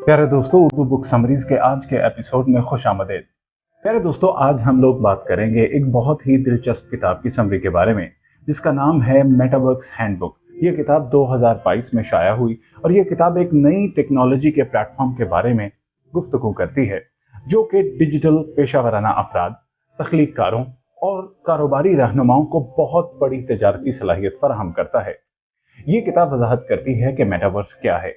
प्यारे दोस्तों, Urdu book summaries के आज के एपिसोड में खुश आमदेद। प्यारे दोस्तों, आज हम लोग बात करेंगे एक बहुत ही दिलचस्प किताब की समरी के बारे में, जिसका नाम है मेटावर्स हैंडबुक। ये किताब 2022 में शाया हुई और ये किताब एक नई टेक्नोलॉजी के प्लेटफॉर्म के बारे में गुफ्तगू करती है, जो कि डिजिटल पेशावराना अफराद, तख्लीककारों और कारोबारी रहनुमाओं को बहुत बड़ी तजारती सलाहियत फराहम करता है। ये किताब वजाहत करती है कि मेटावर्स क्या है,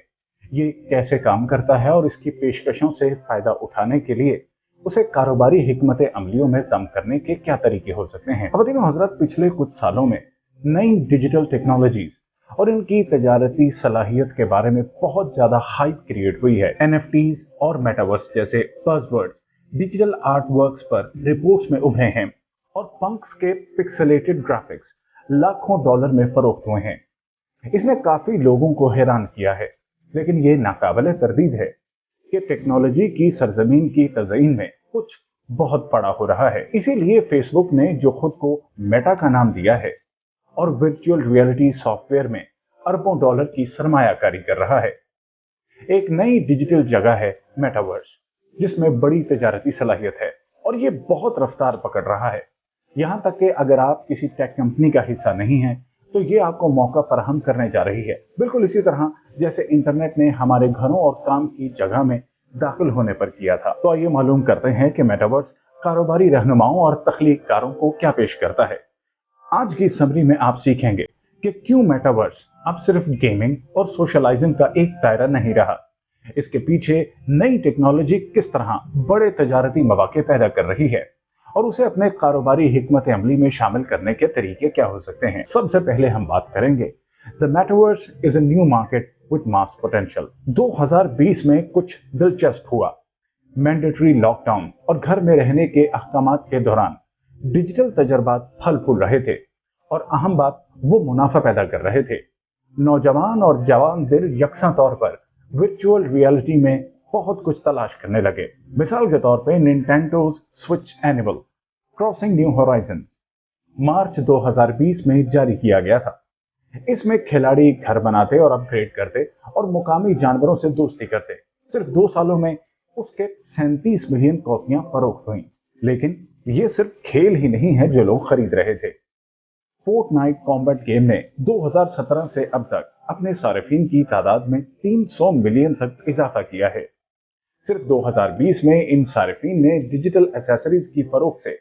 ये कैसे काम करता है और इसकी पेशकशों से फायदा उठाने के लिए उसे कारोबारी हिकमत अमलियों में जम करने के क्या तरीके हो सकते हैं। ख़वातीन व हज़रात, पिछले कुछ सालों में नई डिजिटल टेक्नोलॉजीज और इनकी तजारती सलाहियत के बारे में बहुत ज्यादा हाइप क्रिएट हुई है। एनएफटीज और मेटावर्स जैसे बज़वर्ड्स डिजिटल आर्ट वर्क्स पर रिपोर्ट्स में उभरे हैं और पंक्स के पिक्सेलेटेड ग्राफिक्स लाखों डॉलर में फरोख्त हुए हैं। इसने काफी लोगों को हैरान किया है, लेकिन ये नाकाबिले तरदीद है कि टेक्नोलॉजी की सरजमीन की तज़यीन में कुछ बहुत बड़ा हो रहा है। इसीलिए फेसबुक ने जो खुद को मेटा का नाम दिया है और वर्चुअल रियलिटी सॉफ्टवेयर में अरबों डॉलर की सरमायाकारी कर रहा है। एक नई डिजिटल जगह है मेटावर्स, जिसमें बड़ी तजारती सलाहियत है और ये बहुत रफ्तार पकड़ रहा है। यहाँ तक कि अगर आप किसी टेक कंपनी का हिस्सा नहीं हैं, तो ये आपको मौका फराहम करने जा रही है। बिल्कुल इसी तरह जैसे इंटरनेट ने हमारे घरों और काम की जगह में दाखिल होने पर किया था। तो आइए मालूम करते हैं कि मेटावर्स कारोबारी रहनुमाओं और तख्लीककारों को क्या पेश करता है। आज की समरी में आप सीखेंगे कि क्यों मेटावर्स अब सिर्फ गेमिंग और सोशलाइजिंग का एक दायरा नहीं रहा, इसके पीछे नई टेक्नोलॉजी किस तरह बड़े तजारती मौके पैदा कर रही है और उसे अपने कारोबारी हिकमत अमली में शामिल करने के तरीके क्या हो सकते हैं। सबसे पहले हम बात करेंगे the metaverse is a new market with mass potential. 2020 में कुछ दिलचस्प हुआ। मैंडेटरी लॉकडाउन और घर में रहने के अहकामात के दौरान डिजिटल तजर्बात फल फूल रहे थे और अहम बात, वो मुनाफा पैदा कर रहे थे। नौजवान और जवान दिल यकसा तौर पर वर्चुअल रियलिटी में बहुत कुछ तलाश करने लगे। मिसाल के तौर पे Nintendo's Switch Animal Crossing New Horizons मार्च 2020 में जारी किया गया था। इसमें खिलाड़ी घर बनाते और अपग्रेड करते और मुकामी जानवरों से दोस्ती करते। सिर्फ 2 सालों में उसके 37 मिलियन कॉपियां फरोख्त हुई। लेकिन ये सिर्फ खेल ही नहीं है जो लोग खरीद रहे थे। फोर्टनाइट कॉम्बैट गेम ने 2017 से अब तक अपने सारिफीन की तादाद में 300 मिलियन तक इजाफा किया है। सिर्फ 2020 में इन सारिफीन ने डिजिटल एसेसरीज की फरोख्त से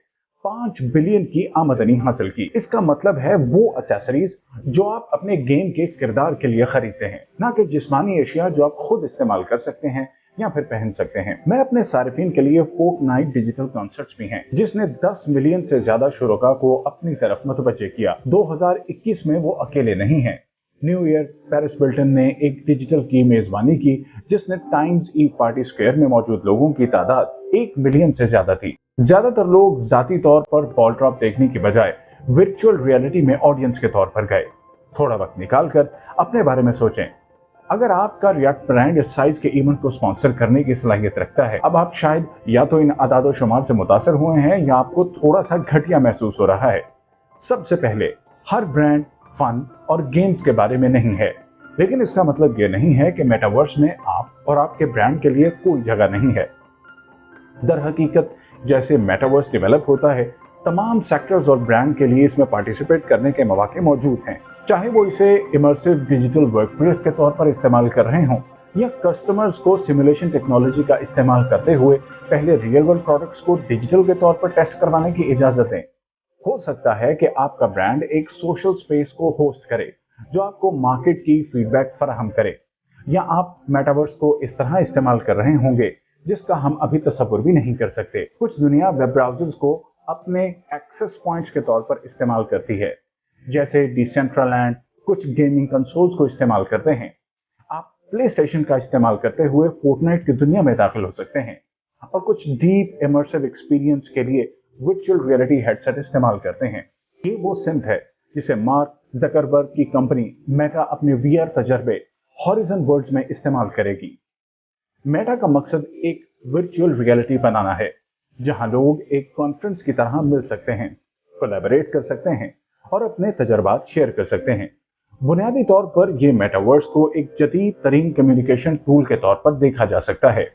5 बिलियन की आमदनी हासिल की। इसका मतलब है वो एसेसरीज जो आप अपने गेम के किरदार के लिए खरीदते हैं, ना कि जिस्मानी अशिया जो आप खुद इस्तेमाल कर सकते हैं या फिर पहन सकते हैं। मैं अपने सारिफीन के लिए फोर्टनाइट डिजिटल कॉन्सर्ट्स भी हैं, जिसने 10 मिलियन से ज्यादा शुरका को अपनी तरफ मुतवज्जे किया। 2021 में वो अकेले नहीं हैं। न्यू ईयर पेरिस बिल्टन ने एक डिजिटल की मेजबानी की, जिसने टाइम्स ई पार्टी स्क्वायर में मौजूद लोगों की तादाद 1 मिलियन से ज्यादा थी। ज्यादातर लोग जाती तौर पर बॉल ड्रॉप देखने की बजाय वर्चुअल रियलिटी में ऑडियंस के तौर पर गए। थोड़ा वक्त निकालकर अपने बारे में सोचें। अगर आपका रिएक्ट ब्रांड इस साइज के इवेंट को स्पॉन्सर करने की सलाहियत रखता है, अब आप शायद या तो इन अदादो शुमार से मुतासर हुए हैं या आपको थोड़ा सा घटिया महसूस हो रहा है। सबसे पहले, हर ब्रांड फन और गेम्स के बारे में नहीं है, लेकिन इसका मतलब यह नहीं है कि मेटावर्स में आप और आपके ब्रांड के लिए कोई जगह नहीं है। दर हकीकत जैसे मेटावर्स डेवलप होता है, तमाम सेक्टर्स और ब्रांड के लिए इसमें पार्टिसिपेट करने के मौके मौजूद हैं, चाहे वो इसे इमर्सिव डिजिटल वर्कप्लेस के तौर पर इस्तेमाल कर रहे हों या कस्टमर्स को सिमुलेशन टेक्नोलॉजी का इस्तेमाल करते हुए पहले रियल वर्ल्ड प्रोडक्ट्स को डिजिटल के तौर पर टेस्ट करवाने की इजाजत दें। हो सकता है कि आपका ब्रांड एक सोशल स्पेस को होस्ट करे जो आपको मार्केट की फीडबैक फराहम करे, या आप मेटावर्स को इस तरह इस्तेमाल कर रहे होंगे जिसका हम अभी तसव्वुर भी नहीं कर सकते। कुछ दुनिया वेब ब्राउजर्स को अपने एक्सेस पॉइंट्स के तौर पर इस्तेमाल करती है, जैसे डिसेंट्रलैंड कुछ गेमिंग कंसोल्स को इस्तेमाल करते हैं। आप प्ले स्टेशन का इस्तेमाल करते हुए फोर्टनाइट की दुनिया में दाखिल हो सकते हैं और कुछ डीप इमर्सिव एक्सपीरियंस के लिए वर्चुअल रियलिटी हेडसेट इस्तेमाल करते हैं। ये वो सिंथ है जिसे मार्क जकरबर्ग की कंपनी मेटा अपने वीआर तजर्बे हॉरिजन वर्ल्ड्स में इस्तेमाल करेगी। मेटा का मकसद एक वर्चुअल रियलिटी बनाना है जहां लोग एक कॉन्फ्रेंस की तरह मिल सकते हैं, कोलैबोरेट कर सकते हैं और अपने तजर्बात शेयर कर सकते हैं। बुनियादी तौर पर यह मेटावर्स को एक जदीद तरीन कम्युनिकेशन टूल के तौर पर देखा जा सकता है,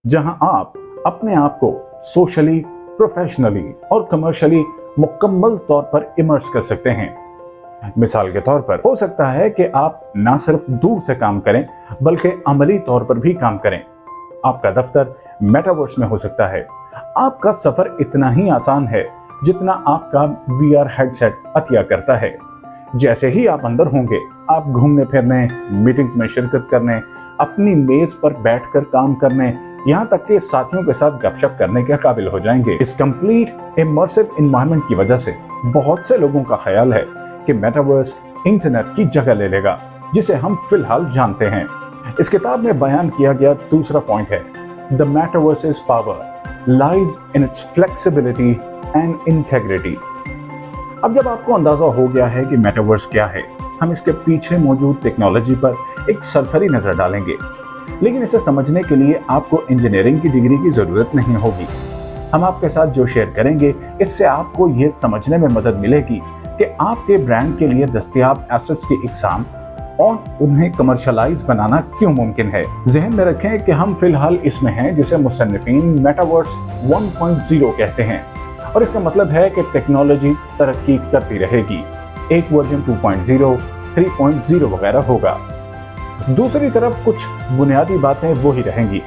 जहां आप अपने आप को सोशली, प्रोफेशनली और कमर्शियली मुकम्मल तौर पर इमर्स कर सकते हैं। मिसाल के तौर पर हो सकता है कि आप ना सिर्फ दूर से काम करें बल्कि अमली तौर पर भी काम करें। आपका दफ्तर मेटावर्स में हो सकता है। आपका सफर इतना ही आसान है जितना आपका वीआर हेडसेट अतिया करता है। जैसे ही आप अंदर होंगे, आप घूमने फिरने, मीटिंग्स में शिरकत करने, अपनी मेज पर बैठकर काम करने, यहाँ तक कि साथियों के साथ गपशप करने के काबिल हो जाएंगे। इस कंप्लीट इमर्सिव एनवायरनमेंट की वजह से बहुत से लोगों का ख्याल है कि मेटावर्स इंटरनेट की जगह ले लेगा, जिसे हम फिलहाल जानते हैं। इस किताब में बयान किया गया दूसरा पॉइंट है, the metaverses power lies in its flexibility and integrity. अब जब आपको अंदाजा हो गया है कि मेटावर्स क्या है, हम इसके पीछे मौजूद टेक्नोलॉजी पर एक सरसरी नजर डालेंगे। लेकिन इसे समझने के लिए आपको इंजीनियरिंग की डिग्री की जरूरत नहीं होगी। हम आपके साथ जो शेयर करेंगे, इससे आपको यह समझने में मदद मिलेगी कि आपके ब्रांड के लिए दस्तयाब एसेट्स की इकसाम और उन्हें कमर्शलाइज बनाना क्यों मुमकिन है। जहन में रखें कि हम फिलहाल इसमें हैं जिसे मुसन्निफीन मेटावर्स 1.0 कहते हैं, और इसका मतलब है कि टेक्नोलॉजी तरक्की करती रहेगी। एक वर्जन 2.0, 3.0 वगैरह होगा। दूसरी तरफ कुछ बुनियादी बातें वो ही रहेंगी।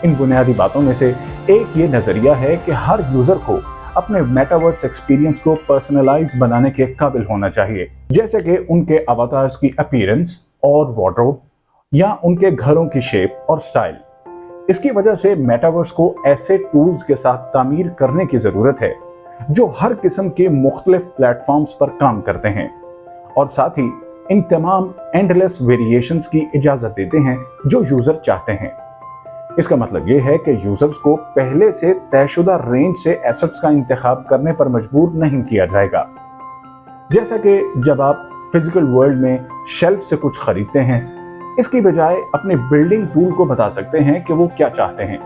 इन बुनियादी बातों में से एक ये नजरिया है कि हर यूजर को अपने मेटावर्स एक्सपीरियंस को पर्सनलाइज बनाने के काबिल होना चाहिए, जैसे कि उनके अवतार्स की अपीयरेंस और वार्डरोब या उनके घरों की शेप और स्टाइल। इसकी वजह से मेटावर्स को ऐसे टूल्स के साथ तामीर करने की जरूरत है जो हर किस्म के मुख्तलिफ प्लेटफॉर्म्स पर काम करते हैं और साथ ही इन तमाम एंडलेस वेरिएशंस की इजाजत देते हैं जो यूजर चाहते हैं। इसका मतलब यह है कि यूजर्स को पहले से तयशुदा रेंज से एसेट्स का इंतखाब करने पर मजबूर नहीं किया जाएगा। जैसा कि जब आप फिजिकल वर्ल्ड में शेल्फ से कुछ खरीदते हैं, इसकी बजाय अपने बिल्डिंग टूल को बता सकते हैं कि वो क्या चाहते हैं,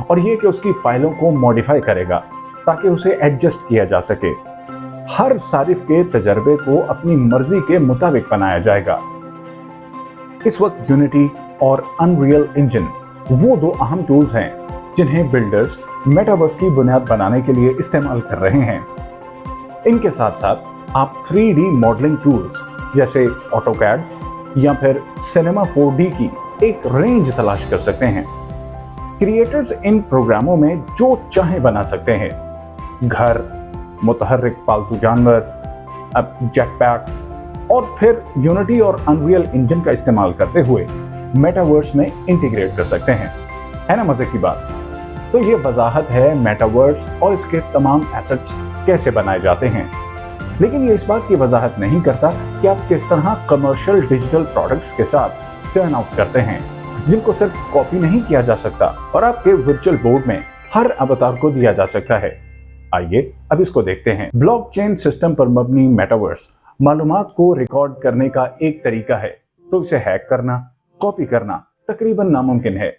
और ये कि उसकी फाइलों को मॉडिफाई करेगा ताकि उसे एडजस्ट किया जा सके। हर सारिफ के तजर्बे को अपनी मर्जी के मुताबिक बनाया जाएगा। इस वक्त यूनिटी और अनरियल इंजन वो दो अहम टूल्स हैं जिन्हें बिल्डर्स मेटावर्स की बुनियाद बनाने के लिए इस्तेमाल कर रहे हैं। इनके साथ साथ आप 3D मॉडलिंग टूल्स जैसे ऑटोकैड या फिर सिनेमा 4D की एक रेंज तलाश कर सकते हैं। क्रिएटर्स इन प्रोग्रामों में जो चाहे बना सकते हैं, घर, मुतहर्रिक पालतू जानवर, अब जेटपैक्स, और फिर यूनिटी और अनरियल इंजन का इस्तेमाल करते हुए मेटावर्स में इंटीग्रेट कर सकते हैं। है ना मजे की बात? तो ये वजाहत है मेटावर्स और इसके तमाम एसेट्स कैसे बनाए जाते हैं। लेकिन ये इस बात की वजाहत नहीं करता कि आप किस तरह कमर्शियल डिजिटल प्रोडक्ट्स के साथ टर्न आउट करते हैं, जिनको सिर्फ कॉपी नहीं किया जा सकता और आपके वर्चुअल बोर्ड में हर अवतार को दिया जा सकता है। आइए अब इसको देखते हैं। ब्लॉकचेन सिस्टम पर मबनी मेटावर्स मालूमात को रिकॉर्ड करने का एक तरीका है, तो इसे हैक करना, कॉपी करना तकरीबन नामुमकिन है।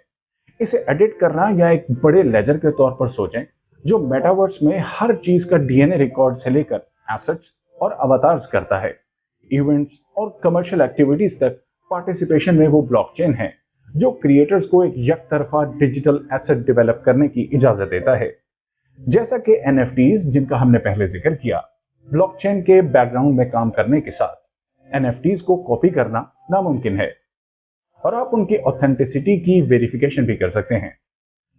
इसे एडिट करना या एक बड़े लेजर के तौर पर सोचें जो मेटावर्स में हर चीज का डीएनए रिकॉर्ड से लेकर एसेट्स और अवतार्स करता है। इवेंट्स और कमर्शियल एक्टिविटीज तक पार्टिसिपेशन में वो ब्लॉकचेन है जो क्रिएटर्स को एक यकतरफा डिजिटल एसेट डेवलप करने की इजाजत देता है। जैसा कि एनएफटीज जिनका हमने पहले जिक्र किया, ब्लॉकचेन के बैकग्राउंड में काम करने के साथ एनएफटीज को कॉपी करना नामुमकिन है और आप उनकी ऑथेंटिसिटी की वेरिफिकेशन भी कर सकते हैं।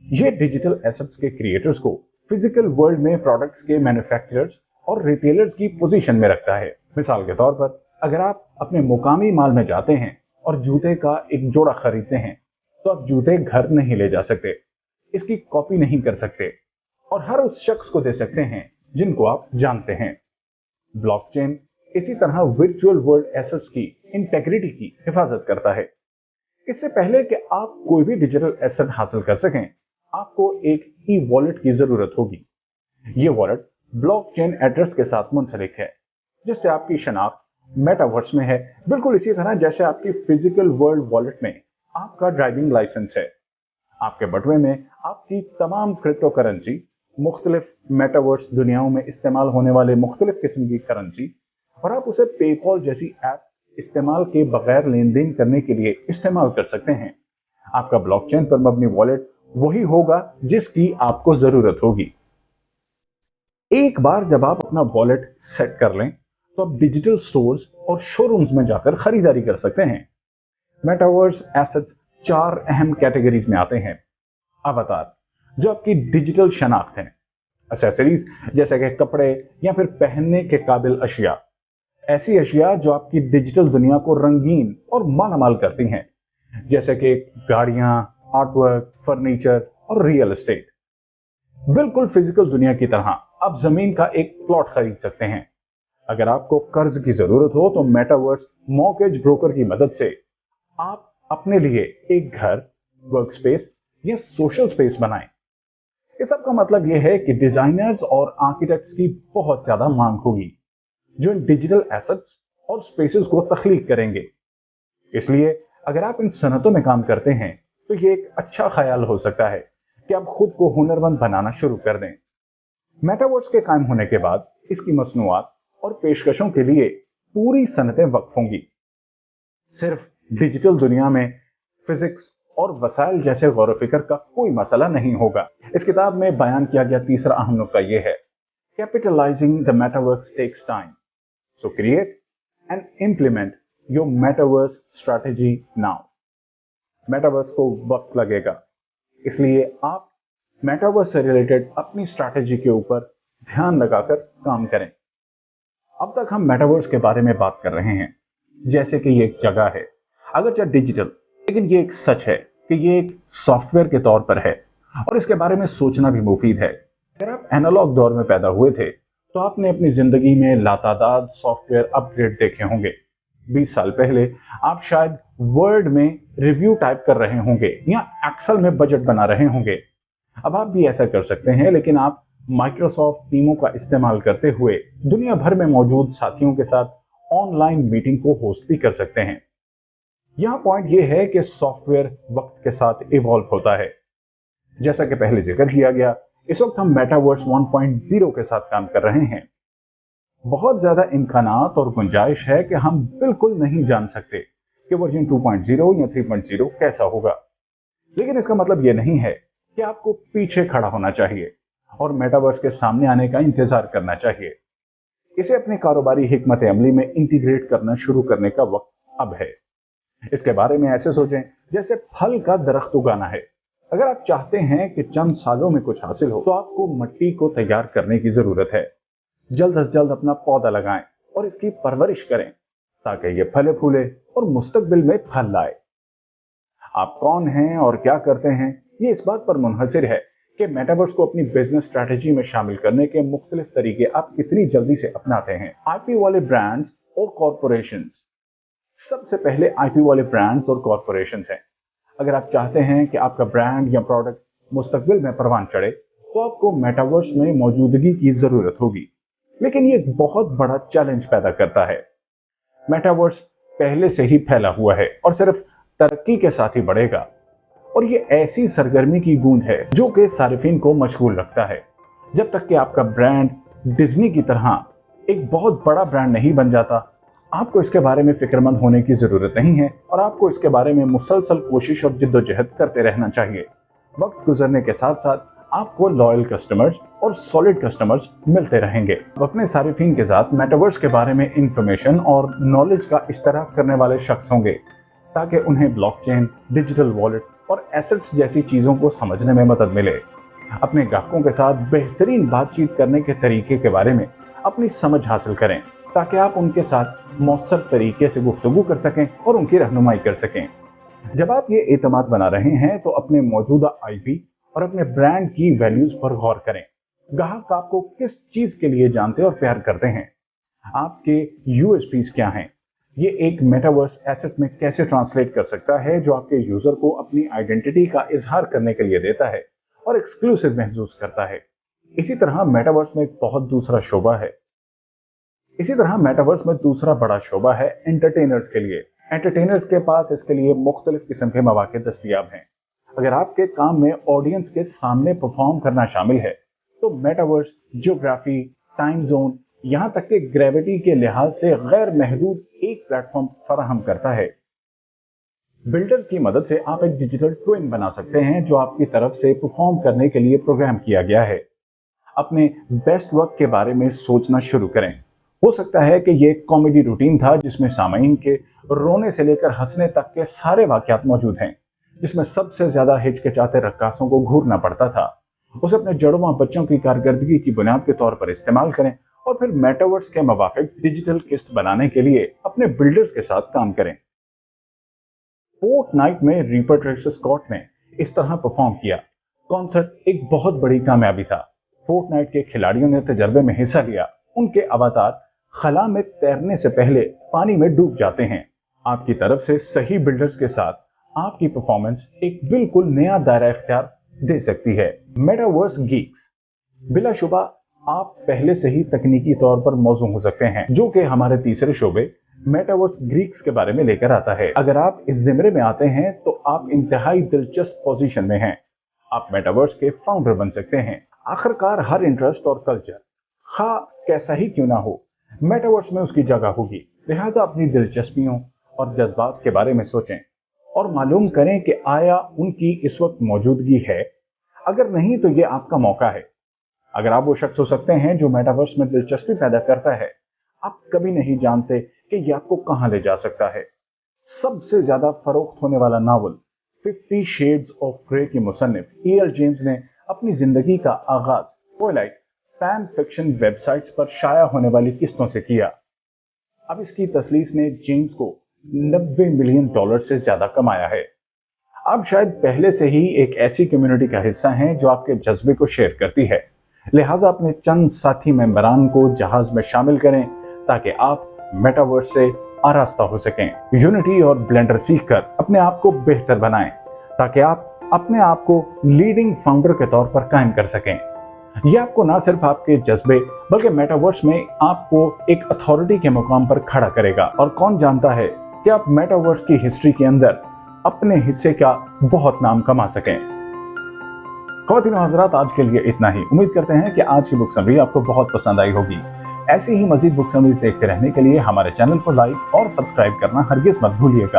ये डिजिटल एसेट्स के क्रिएटर्स को फिजिकल वर्ल्ड में प्रोडक्ट्स के मैन्युफैक्चरर्स और रिटेलर्स की पोजीशन में रखता है। मिसाल के तौर पर, अगर आप अपने मुकामी माल में जाते हैं और जूते का एक जोड़ा खरीदते हैं, तो आप जूते घर नहीं ले जा सकते, इसकी कॉपी नहीं कर सकते और हर उस शख्स को दे सकते हैं जिनको आप जानते हैं। ब्लॉकचेन इसी तरह वर्चुअल वर्ल्ड एसेट्स की इंटेग्रिटी की हिफाजत करता है। इससे पहले कि आप कोई भी डिजिटल एसेट हासिल कर सकें, आपको एक ई वॉलेट की जरूरत होगी। ये वॉलेट ब्लॉकचेन एड्रेस के साथ मुंसलिक है, जिससे आपकी शनाख्त मेटावर्स में है, बिल्कुल इसी तरह जैसे आपकी फिजिकल वर्ल्ड वॉलेट में आपका ड्राइविंग लाइसेंस है। आपके बटुए में आपकी तमाम क्रिप्टो करेंसी, मुख्तलिफ मेटावर्स दुनियाओं में इस्तेमाल होने वाले मुख्तलिफ किस्म की करेंसी, और आप उसे पेपॉल जैसी ऐप इस्तेमाल के बगैर लेन देन करने के लिए इस्तेमाल कर सकते हैं। आपका ब्लॉकचेन पर मबनी वॉलेट वही होगा जिसकी आपको जरूरत होगी। एक बार जब आप अपना वॉलेट सेट कर लें तो आप डिजिटल स्टोर्स और शोरूम्स में जाकर खरीदारी कर सकते हैं। मेटावर्स एसेट्स 4 अहम कैटेगरीज में आते हैं। अवतार, जो आपकी डिजिटल शनाख्त है। एसेसरीज, जैसे कि कपड़े या फिर पहनने के काबिल अशिया, ऐसी अशिया जो आपकी डिजिटल दुनिया को रंगीन और मालामाल करती हैं, जैसे कि गाड़ियां, आर्टवर्क, फर्नीचर और रियल एस्टेट। बिल्कुल फिजिकल दुनिया की तरह आप जमीन का एक प्लॉट खरीद सकते हैं। अगर आपको कर्ज की जरूरत हो तो मेटावर्स मॉर्गेज ब्रोकर की मदद से आप अपने लिए एक घर, वर्क स्पेस या सोशल स्पेस बनाएं। इस सब का मतलब यह है कि डिजाइनर्स और आर्किटेक्ट्स की बहुत ज्यादा मांग होगी जो इन डिजिटल एसेट्स और स्पेसेस को तख्लीक करेंगे। इसलिए अगर आप इन सनतों में काम करते हैं तो ये एक अच्छा ख्याल हो सकता है कि आप खुद को हुनरमंद बनाना शुरू कर दें। मेटावर्स के कायम होने के बाद इसकी मसनूआत और पेशकशों के लिए पूरी सनतें वक्फ होंगी। सिर्फ डिजिटल दुनिया में फिजिक्स और वसाइल जैसे गौर फिक्र का कोई मसला नहीं होगा। इस किताब में बयान किया गया तीसरा अहम नुक्ता यह है, capitalising the metaverse takes time, so create and implement your metaverse strategy now. Metaverse को वक्त लगेगा, इसलिए आप मेटावर्स से रिलेटेड अपनी स्ट्रैटेजी के ऊपर ध्यान लगाकर काम करें। अब तक हम मेटावर्स के बारे में बात कर रहे हैं जैसे कि ये एक जगह है, अगरचे डिजिटल, लेकिन ये एक सच है कि ये एक सॉफ्टवेयर के तौर पर है और इसके बारे में सोचना भी मुफीद है। अगर आप एनालॉग दौर में पैदा हुए थे तो आपने अपनी जिंदगी में लातादाद सॉफ्टवेयर अपग्रेड देखे होंगे। 20 साल पहले आप शायद वर्ड में रिव्यू टाइप कर रहे होंगे या एक्सेल में बजट बना रहे होंगे। अब आप भी ऐसा कर सकते हैं, लेकिन आप माइक्रोसॉफ्ट टीमों का इस्तेमाल करते हुए दुनिया भर में मौजूद साथियों के साथ ऑनलाइन मीटिंग को होस्ट भी कर सकते हैं। यहां पॉइंट यह है कि सॉफ्टवेयर वक्त के साथ इवॉल्व होता है। जैसा कि पहले जिक्र किया गया, इस वक्त हम मेटावर्स 1.0 के साथ काम कर रहे हैं। बहुत ज्यादा इम्कानात और गुंजाइश है कि हम बिल्कुल नहीं जान सकते कि वर्जन 2.0 या 3.0 कैसा होगा, लेकिन इसका मतलब यह नहीं है कि आपको पीछे खड़ा होना चाहिए और मेटावर्स के सामने आने का इंतजार करना चाहिए। इसे अपने कारोबारी हिकमत अमली में इंटीग्रेट करना शुरू करने का वक्त अब है। इसके बारे में ऐसे सोचें जैसे फल का दरख्त उगाना है। अगर आप चाहते हैं कि चंद सालों में कुछ हासिल हो तो आपको मिट्टी को तैयार करने की जरूरत है। जल्द से जल्द अपना पौधा लगाएं और इसकी परवरिश करें ताकि ये फले फूले और मुस्तकबिल में फल लाए। आप कौन हैं और क्या करते हैं, ये इस बात पर मुनहसिर है कि मेटावर्स को अपनी बिजनेस स्ट्रैटेजी में शामिल करने के मुख्तलिफ तरीके आप कितनी जल्दी से अपनाते हैं। आईपी वाले ब्रांड्स और कॉरपोरेशंस। सबसे पहले आईपी वाले ब्रांड्स और कॉरपोरेशंस हैं। अगर आप चाहते हैं कि आपका ब्रांड या प्रोडक्ट मुस्तकबिल में परवान चढ़े तो आपको मेटावर्स में मौजूदगी की जरूरत होगी, लेकिन ये एक बहुत बड़ा चैलेंज पैदा करता है। मेटावर्स पहले से ही फैला हुआ है और सिर्फ तरक्की के साथ ही बढ़ेगा, और ये ऐसी सरगर्मी की गूंज है जो कि सारिफिन को मशगूल रखता है। जब तक कि आपका ब्रांड डिज्नी की तरह एक बहुत बड़ा ब्रांड नहीं बन जाता, आपको इसके बारे में फिक्रमंद होने की जरूरत नहीं है और आपको इसके बारे में मुसलसल कोशिश और जिद्दोजहद करते रहना चाहिए। वक्त गुजरने के साथ साथ आपको लॉयल कस्टमर्स और सॉलिड कस्टमर्स मिलते रहेंगे। अपने सारिफिन के साथ मेटावर्स के बारे में इंफॉर्मेशन और नॉलेज का इश्तराक करने वाले शख्स होंगे ताकि उन्हें ब्लॉकचेन, डिजिटल वॉलेट और एसेट्स जैसी चीजों को समझने में मदद मिले। अपने ग्राहकों के साथ बेहतरीन बातचीत करने के तरीके के बारे में अपनी समझ हासिल करें ताकि आप उनके साथ मौसर तरीके से गुफ्तगू कर सकें और उनकी रहनुमाई कर सकें। जब आप ये एतमाद बना रहे हैं तो अपने मौजूदा आईपी और अपने ब्रांड की वैल्यूज पर गौर करें। ग्राहक आपको किस चीज के लिए जानते और प्यार करते हैं, आपके यूएसपीज क्या हैं, ये एक मेटावर्स एसेट में कैसे ट्रांसलेट कर सकता है जो आपके यूजर को अपनी आइडेंटिटी का इजहार करने के लिए देता है और एक्सक्लूसिव महसूस करता है। इसी तरह मेटावर्स में दूसरा बड़ा शोबा है एंटरटेनर्स के लिए। एंटरटेनर्स के पास इसके लिए मुख्तलिफ किस्म के मौके दस्तयाब हैं। अगर आपके काम में ऑडियंस के सामने परफॉर्म करना शामिल है तो मेटावर्स जियोग्राफी, टाइम जोन, यहां तक कि ग्रेविटी के लिहाज से गैर महदूद एक प्लेटफॉर्म फराहम करता है। बिल्डर्स की मदद से आप एक डिजिटल ट्विन बना सकते हैं जो आपकी तरफ से परफॉर्म करने के लिए प्रोग्राम किया गया है। अपने बेस्ट वर्क के बारे में सोचना शुरू करें। हो सकता है कि ये कॉमेडी रूटीन था जिसमें सामईन के रोने से लेकर हंसने तक के सारे वाकयात मौजूद हैं, जिसमें सबसे ज्यादा हिचकिचाते रक्कासों को घूरना पड़ता था। उसे अपने जड़वां बच्चों की कारकर्दगी की बुनियाद के तौर पर इस्तेमाल करें और फिर मेटावर्स के मुवाफिक डिजिटल किस्त बनाने के लिए अपने बिल्डर्स के साथ काम करें। फोर्टनाइट में रूपर्ट स्कॉट ने इस तरह परफॉर्म किया। कॉन्सर्ट एक बहुत बड़ी कामयाबी था। फोर्टनाइट के खिलाड़ियों ने तजर्बे में हिस्सा लिया। उनके अवतार खला में तैरने से पहले पानी में डूब जाते हैं। आपकी तरफ से सही बिल्डर्स के साथ आपकी परफॉर्मेंस एक बिल्कुल नया दायरा इख्तियार दे सकती है। मेटावर्स गीक्स, बिलाशुबा आप पहले से ही तकनीकी तौर पर मौजू हो सकते हैं, जो कि हमारे तीसरे शोबे मेटावर्स ग्रीक्स के बारे में लेकर आता है। अगर आप इस जिम्रे में आते हैं तो आप इंतहाई दिलचस्प पोजीशन में हैं। आप मेटावर्स के फाउंडर बन सकते हैं। आखिरकार हर इंटरेस्ट और कल्चर खा कैसा ही क्यों ना हो, मेटावर्स में उसकी जगह होगी। लिहाजा अपनी दिलचस्पियों और जज्बात के बारे में सोचें और मालूम करें कि आया उनकी इस वक्त मौजूदगी है। अगर नहीं तो ये आपका मौका है। अगर आप वो शख्स हो सकते हैं जो मेटावर्स में दिलचस्पी पैदा करता है, आप कभी नहीं जानते कि ये आपको कहां ले जा सकता है। सबसे ज्यादा फरोख्त होने वाला नावल 50 शेड्स ऑफ ग्रे की मुसन्निफ E.L. जेम्स ने अपनी जिंदगी का आगाज ट्वाइलाइट फैन फिक्शन वेबसाइट्स पर शाया होने वाली किस्तों से किया। अब इसकी तसलीस ने जेम्स को $90 मिलियन से ज्यादा कमाया है। आप शायद पहले से ही एक ऐसी कम्युनिटी का हिस्सा हैं जो आपके जज्बे को शेयर करती है। लिहाजा अपने चंद साथी मेंबरान को जहाज में शामिल करें ताकि आप मेटावर्स से आरास्ता हो सकें। यूनिटी और ब्लेंडर सीखकर अपने आप को बेहतर बनाएं ताकि आप अपने आप को लीडिंग फाउंडर के तौर पर कायम कर सकें। यह आपको न सिर्फ आपके जज्बे बल्कि मेटावर्स में आपको एक अथॉरिटी के मुकाम पर खड़ा करेगा। और कौन जानता है कि आप मेटावर्स की हिस्ट्री के अंदर अपने हिस्से का बहुत नाम कमा सकें। ख़वातीन और हज़रात, आज के लिए इतना ही। उम्मीद करते हैं कि आज की बुक समरी आपको बहुत पसंद आई होगी। ऐसी ही मजीद बुक समरीज देखते रहने के लिए हमारे चैनल को लाइक और सब्सक्राइब करना हरगिज मत भूलिएगा।